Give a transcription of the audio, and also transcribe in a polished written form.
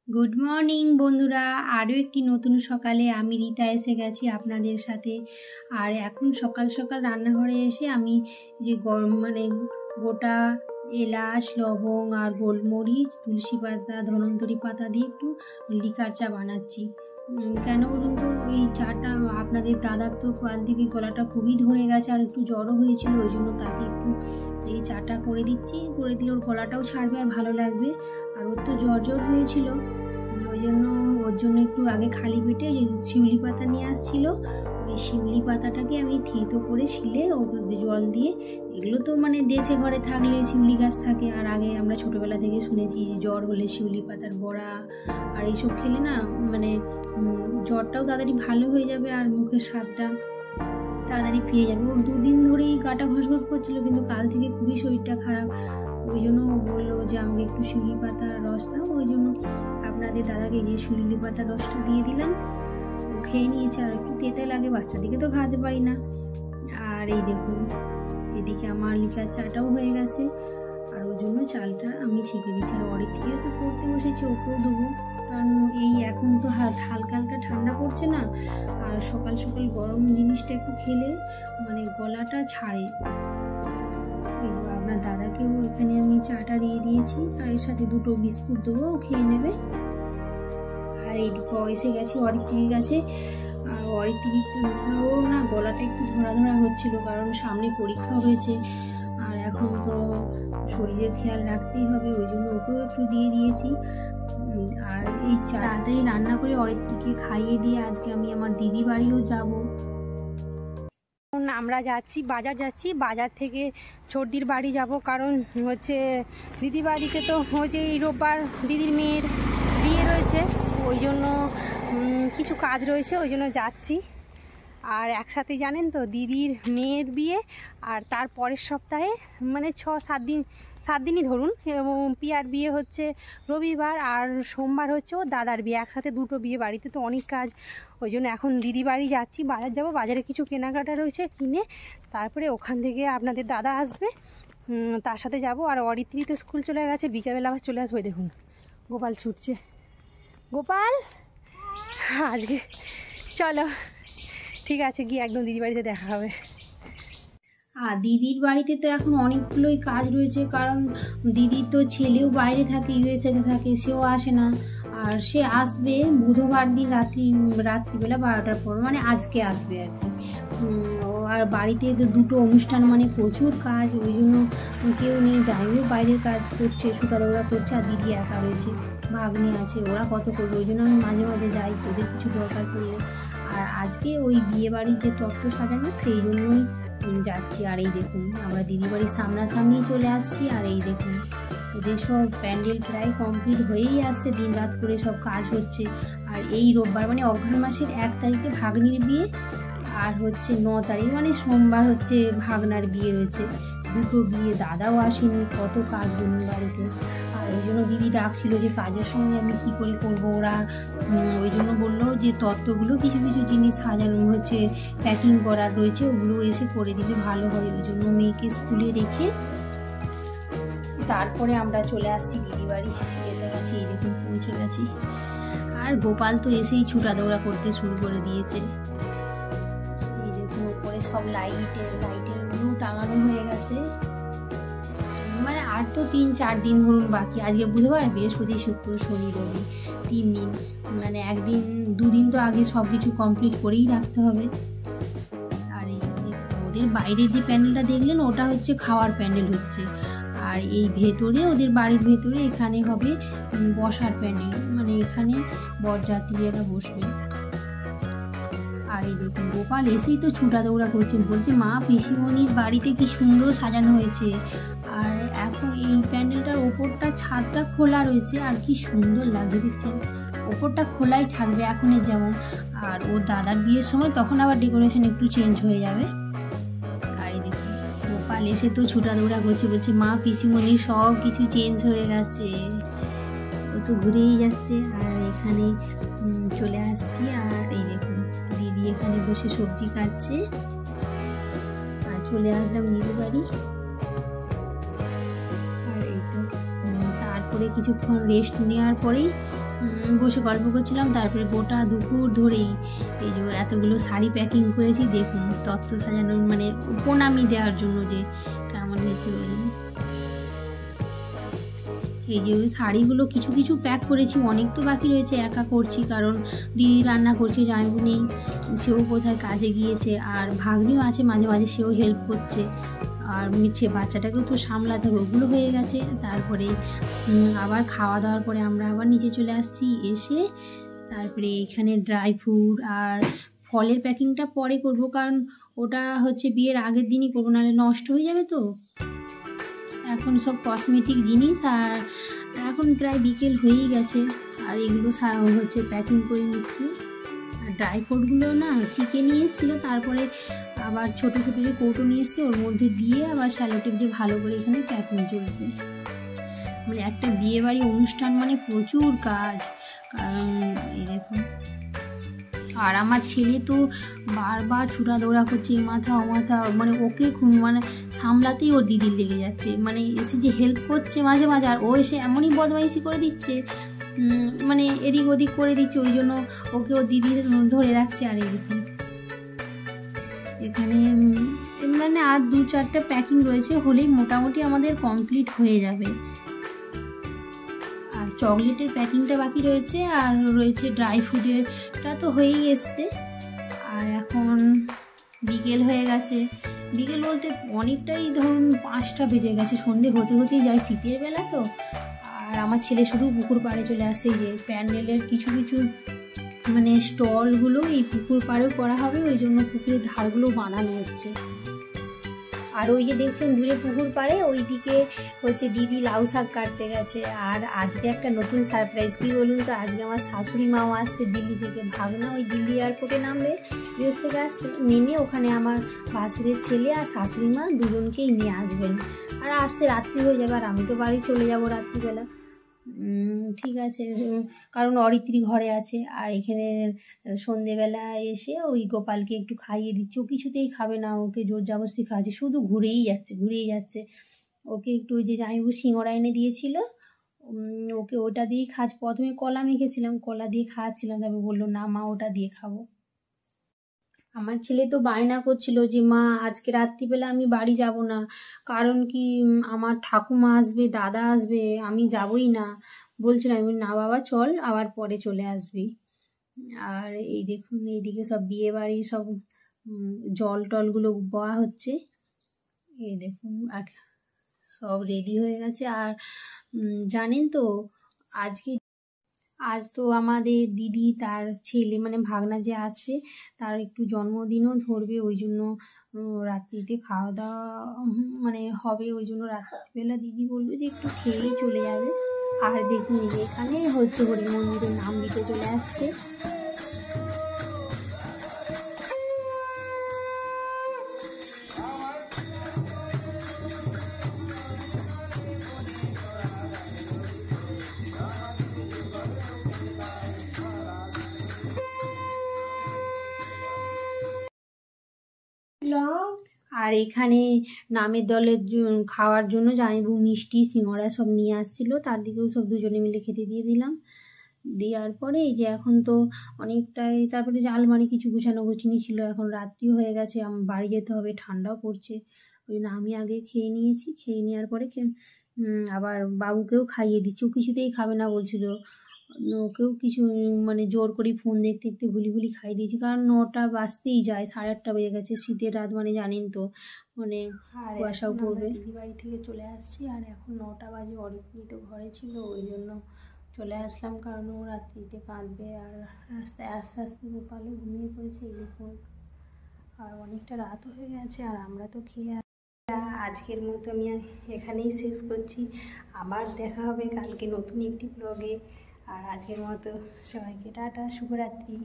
Good morning বন্ধুরা, আরও একটি নতুন সকালে আমি রীতা এসে গেছি আপনাদের সাথে। আর এখন সকাল সকাল রান্নাঘরে এসে আমি যে গরম গোটা এলাচ, লবঙ্গ আর গোলমরিচ, তুলসী পাতা, ধন্বন্তরি পাতা দিয়ে একটু লিকার চা বানাচ্ছি। কেন বলুন তো, এই চাটা আপনাদের দাদার তো কাল থেকে গলাটা খুবই ধরে গেছে আর একটু জ্বরও হয়েছিল, ওই জন্য তাকে একটু এই চাটা করে দিচ্ছি। করে দিলে ওর গলাটাও ছাড়বে আর ভালো লাগবে। আর ওর তো জ্বর হয়েছিল, ওই জন্য ওর জন্য একটু আগে খালি পেটে শিউলি পাতা নিয়ে আসছিল, ওই শিউলি পাতাটাকে আমি থেঁতো করে শিলে ওর জল দিয়ে, এগুলো তো দেশে ঘরে থাকলে শিউলি গাছ থাকে। আর আগে আমরা ছোটোবেলা থেকে শুনেছি যে জ্বর হলে শিউলি পাতার বড়া আর এইসব খেলে না জ্বরটাও তাড়াতাড়ি ভালো হয়ে যাবে আর মুখের স্বাদটা তাড়াতাড়ি ফিরে যাবে। ওর দুদিন ধরেই গাটা ঘসঘস করছিল, কিন্তু কাল থেকে খুবই শরীরটা খারাপ, ওই জন্য বললো যে আমাকে একটু শিউলি পাতার রস দাও। ওই জন্য আপনাদের দাদাকে গিয়ে শিউলি পাতার রসটা দিয়ে দিলাম, ও খেয়ে নিয়েছে। আর একটু তেতে লাগে, বাচ্চাদিকে তো খাওয়াতে পারি না। আর এই দেখুন, এদিকে আমার লিকার চাটাও হয়ে গেছে, আর ওই জন্য চালটা আমি ছেঁকে দিচ্ছি। আর অনেক থেকেও তো পড়তে বসেছি, ওকেও দেবো, কারণ এই এখন তো হালকা হালকা ঠান্ডা পড়ছে না, আর সকাল সকাল গরম জিনিসটা একটু খেলে গলাটা ছাড়ে। আপনার দাদাকেও এখানে আমি চাটা দিয়ে দিয়েছি, চায়ের সাথে দুটো বিস্কুট দেবো, খেয়ে নেবে। আর এইদিকে এসে গেছি অরিত্রির কাছে। আর অরিত্রিরও না গলাটা একটু ধরা হচ্ছিল, কারণ সামনে পরীক্ষা হয়েছে আর এখন তো শরীরের খেয়াল রাখতেই হবে, ওই জন্য ওকেও একটু দিয়ে দিয়েছি। আর এই তাড়াতাড়ি রান্না করে অরিত্রিকে খাইয়ে দিয়ে আজকে আমি আমার দিদি বাড়িও যাব। আমরা যাচ্ছি বাজার থেকে ছোটদির বাড়ি যাব, কারণ হচ্ছে দিদি বাড়িতে তো হচ্ছে এই রোববার দিদির মেয়ের বিয়ে রয়েছে, ওই জন্য কিছু কাজ রয়েছে, ওই জন্য যাচ্ছি। আর একসাথে জানেন তো দিদির মেয়ের বিয়ে আর তার পরের সপ্তাহে 7 দিনই ধরুন, এবং পিয়ার বিয়ে হচ্ছে রবিবার আর সোমবার হচ্ছে ও দাদার বিয়ে, একসাথে দুটো বিয়ে বাড়িতে, তো অনেক কাজ, ওই জন্য এখন দিদি বাড়ি যাচ্ছি। বাজার যাব, বাজারে কিছু কেনাকাটা রয়েছে, কিনে তারপরে ওখান থেকে আপনাদের দাদা আসবে, তার সাথে যাব। আর অরিত্রি তো স্কুল চলে গেছে, বিকেলবেলা আবার চলে আসবে। দেখুন গোপাল ছুটছে, গোপাল আজকে চলো, ঠিক আছে, গিয়ে একদম দিদি বাড়িতে দেখা হবে। আর দিদির বাড়িতে তো এখন অনেকগুলোই কাজ রয়েছে, কারণ দিদির তো ছেলেও বাইরে থাকে, ইউএসএতে থাকে, সেও আসে না। আর সে আসবে বুধবার দিন রাত্রিবেলা 12টার পর, আজকে আসবে আর কি। আর বাড়িতে তো দুটো অনুষ্ঠান, প্রচুর কাজ, ওই জন্য কেউ নেই, যাইও বাইরের কাজ করছে, ছুটা দৌড়া করছে। আর দিদি একা রয়েছে, ভাগ্নি আছে, ওরা কত করবে, ওই জন্য আমি মাঝে মাঝে যাই ওদের কিছু দরকার পড়লে। আর আজকে ওই বিয়ে বাড়ির যে তত্ত্ব সাজানো, সেই জন্যই যাচ্ছি। আর এই দেখুন, আমরা দিদি বাড়ির সামনাসামনি চলে আসছি। আর এই দেখুন, ওদের সব প্যান্ডেল প্রায় কমপ্লিট হয়েই আসছে, দিন রাত করে সব কাজ হচ্ছে। আর এই রোববার অঘ্রাণ মাসের 1 তারিখে ভাগ্নির বিয়ে, আর হচ্ছে 9 তারিখ সোমবার হচ্ছে ভাগনার বিয়ে রয়েছে, দুটো বিয়ে। দাদাও আসেনি, কত কাজ বলুন বাড়িতে। আর ওই জন্য দিদি ডাকছিল যে কাজের সঙ্গে আমি কী করে করবো, ওরা ওই জন্য বললো যে তত্ত্বগুলো কিছু জিনিস সাজানো হচ্ছে, প্যাকিং করার রয়েছে, ওগুলো এসে করে দিলে ভালো হয়। ওই জন্য মেয়েকে স্কুলে রেখে তারপরে আমরা চলে আসছি দিদি বাড়ি। এসে গেছি, এই দেখুন পৌঁছে গেছি। আর গোপাল তো এসেই ছুটা দৌড়া করতে শুরু করে দিয়েছে। এই দেখুন উপরে সব লাইটের গুলো টাঙানো হয়ে গেছে। আর তো 3-4 দিন ধরুন বাকি, আজকে বুধবার, বৃহস্পতি, শুক্র, শনি, রবি, 3 দিন, 2 দিন তো আগে সব কিছু কমপ্লিট করেই রাখতে হবে। আর ওদের বাইরে যে প্যান্ডেলটা দেখলেন, ওটা হচ্ছে খাওয়ার প্যান্ডেল হচ্ছে। আর এই ভেতরে, ওদের বাড়ির ভেতরে এখানে হবে বসার প্যান্ডেল, এখানে বরযাত্রীরা বসবে। আর এই দেখুন গোপাল এসেই তো ছুটা দৌড়া করছে, বলছে মা পিসিমণির বাড়িতে কি সুন্দর সাজানো হয়েছে। আর এখন এই প্যান্ডেলটার ওপরটা ছাদটা খোলা রয়েছে, আর কি সুন্দর লাগছে দেখছেন, ওপরটা খোলাই থাকবে এখনের যেমন। আর ওর দাদার বিয়ের সময় তখন আবার ডেকোরেশন একটু চেঞ্জ হয়ে যাবে। আর এই দেখুন গোপাল এসে তো ছুটা দৌড়া করছে, বলছে মা পিসিমণির সব কিছু চেঞ্জ হয়ে গেছে, ও তো ঘুরেই যাচ্ছে। আর এখানে চলে আসছি, আর এই দেখুন দিদি এখানে বসে সবজি কাটছে। আর চলে আসলাম দিদি বাড়ি। আর এই তো তারপরে কিছুক্ষণ রেস্ট নেওয়ার পরেই বসে গল্প করছিলাম। তারপরে গোটা দুপুর ধরেই এই যে এতগুলো শাড়ি প্যাকিং করেছি, দেখুন তত্ত্ব সাজানোর মানে প্রণামী দেওয়ার জন্য যে কেমন হয়েছে বলুন। এই যে ওই শাড়িগুলো কিছু কিছু প্যাক করেছি, অনেক তো বাকি রয়েছে, একা করছি কারণ দিদি রান্না করছে, জামাইবু নেই, সেও কোথায় কাজে গিয়েছে, আর ভাগ্নিও আছে মাঝে মাঝে, সেও হেল্প করছে, আর মিছে বাচ্চাটাকেও তো সামলাতে হবে, ওগুলো হয়ে গেছে। তারপরে আবার খাওয়া দাওয়ার পরে আমরা আবার নিচে চলে আসছি, এসে তারপরে এখানে ড্রাই ফ্রুট আর ফলের প্যাকিংটা পরে করব, কারণ ওটা হচ্ছে বিয়ের আগের দিনই করবো, নাহলে নষ্ট হয়ে যাবে। তো এখন সব কসমেটিক জিনিস, আর এখন প্রায় বিকেল হয়েই গেছে, আর এগুলো হচ্ছে প্যাকিং করে নিচ্ছি। আর ড্রাই ফ্রুটগুলো না চিকে নিয়ে এসেছিলো, তারপরে আবার ছোটো ছোটো যে কৌটো নিয়ে এসছে ওর মধ্যে দিয়ে আবার স্যালোটেপ দিয়ে ভালো করে এখানে প্যাকিং চলছে। মানে একটা বিয়েবাড়ি অনুষ্ঠান মানে প্রচুর কাজ, এই দেখুন। আর আমার ছেলে তো বারবার ছুটা দৌড়া করছে, এ মাথা ও মাথা, মানে ওকে মানে সামলাতেই ওর দিদির লেগে যাচ্ছে, মানে এসে যে হেল্প করছে মাঝে মাঝে, আর ও এসে এমনই বদমাইশি করে দিচ্ছে, মানে এদিক ওদিক করে দিচ্ছে, ওই জন্য ওকে ওর দিদি ধরে রাখছে। আর এই দেখুন এখানে মানে আর 2-4টা প্যাকিং রয়েছে, হলেই মোটামুটি আমাদের কমপ্লিট হয়ে যাবে। আর চকলেটের প্যাকিংটা বাকি রয়েছে, আর রয়েছে ড্রাই ফ্রুটেরটা তো হয়েই এসছে। আর এখন বিকেল হয়ে গেছে, বিকেল বলতে অনেকটাই ধরুন 5টা বেজে গেছে, সন্ধে হতে হতেই যায়, শীতের বেলা তো। আর আমার ছেলে শুধু পুকুর পাড়ে চলে আসছে, যে প্যান্ডেলের কিছু কিছু মানে স্টলগুলো এই পুকুর পাড়েও করা হবে, ওই জন্য পুকুরের ধারগুলো বানানো হচ্ছে। আর ওই যে দেখছেন দূরে পুকুর পাড়ে ওই দিকে হচ্ছে দিদি লাউ শাক কাটতে গেছে। আর আজকে একটা নতুন সারপ্রাইজ, কি বলুন তো, আজকে আমার শাশুড়ি মাও আসছে দিল্লি থেকে, ভাগনা ওই দিল্লি এয়ারপোর্টে নামবে, বিদেশ থেকে আসছে, নেমে ওখানে আমার ভাসুরের ছেলে আর শাশুড়ি মা দুজনকেই নিয়ে আসবেন। আর আসতে রাত্রি হয়ে যাবে, আর আমি তো বাড়ি চলে যাব রাত্রিবেলা। ঠিক আছে, কারণ অরিত্রী ঘরে আছে, আর এখানে সন্ধেবেলা এসে ওই গোপালকে একটু খাইয়ে দিচ্ছি, ও কিছুতেই খাবে না, ওকে জোর জবরদস্তি খাওয়াচ্ছে, শুধু ঘুরেই যাচ্ছে। ওকে একটু ওই যে জামাইবু সিঙ্গারা এনে দিয়েছিল, ওকে ওটা দিয়েই খাচ্ছে। প্রথমে কলা মেখেছিলাম, কলা দিয়ে খাওয়াচ্ছিলাম, তারপর বললো না মা ওটা দিয়ে খাবো। আমার ছেলে তো বায়না করছিল যে মা আজকে রাত্রিবেলা আমি বাড়ি যাব না, কারণ কি আমার ঠাকুমা আসবে, দাদা আসবে, আমি যাবই না। বলছিলাম আমি, না বাবা চল, আবার পরে চলে আসবি। আর এই দেখুন এইদিকে সব বিয়ে বাড়ি সব জল টলগুলো বওয়া হচ্ছে, এই দেখুন, আর সব রেডি হয়ে গেছে। আর জানেন তো আজ তো আমাদের দিদি তার ছেলে মানে ভাগনা যে আছে তার একটু জন্মদিনও ধরবে, ওই জন্য রাত্রিতে খাওয়া দাওয়া মানে হবে, ওই জন্য রাত্রিবেলা দিদি বললো যে একটু খেয়েই চলে যাবে। আর দেখুন এখানে হচ্ছে হরি মন্দিরের নাম দিতে চলে আসছে। আর এখানে নামের দলের খাওয়ার জন্য জামাইবু মিষ্টি সিঙ্গারা সব নিয়ে আসছিল, তার দিকেও সব দুজনে মিলে খেতে দিয়ে দিলাম। দেওয়ার পরে এই যে এখন তো অনেকটাই, তারপরে যে আলমারি কিছু গুছানো গুছিনি ছিল, এখন রাত্রিও হয়ে গেছে, আমার বাড়ি যেতে হবে, ঠান্ডাও পড়ছে, ওই জন্য আমি আগে খেয়ে নিয়েছি। খেয়ে নেওয়ার পরে আবার বাবুকেও খাইয়ে দিচ্ছি, ও কিছুতেই খাবে না বলছিল, ওকেও কিছু মানে জোর করে ফোন দেখতে দেখতে ভুলি খাইয়ে দিয়েছি, কারণ 9টা বাজতেই যায়, 8:30 বেজে গেছে, শীতের রাত মানে জানেন তো, মানে কুয়াশাও পড়বে। দিদি বাড়ি থেকে চলে আসছি, আর এখন 9টা বাজে, অরিত্রী তো ঘরে ছিল, ওই জন্য চলে আসলাম, কারণ ও রাত্রিতে কাঁদবে। আর রাস্তায় আস্তে আস্তে গোপালও ঘুমিয়ে পড়েছে, এই দেখুন, আর অনেকটা রাত হয়ে গেছে, আর আমরা তো খেয়ে আজকের মতো আমি এখানেই শেষ করছি। আবার দেখা হবে কালকে নতুন একটি ব্লগে। আর আজকের মতো সবাইকে টাটা, শুভরাত্রি।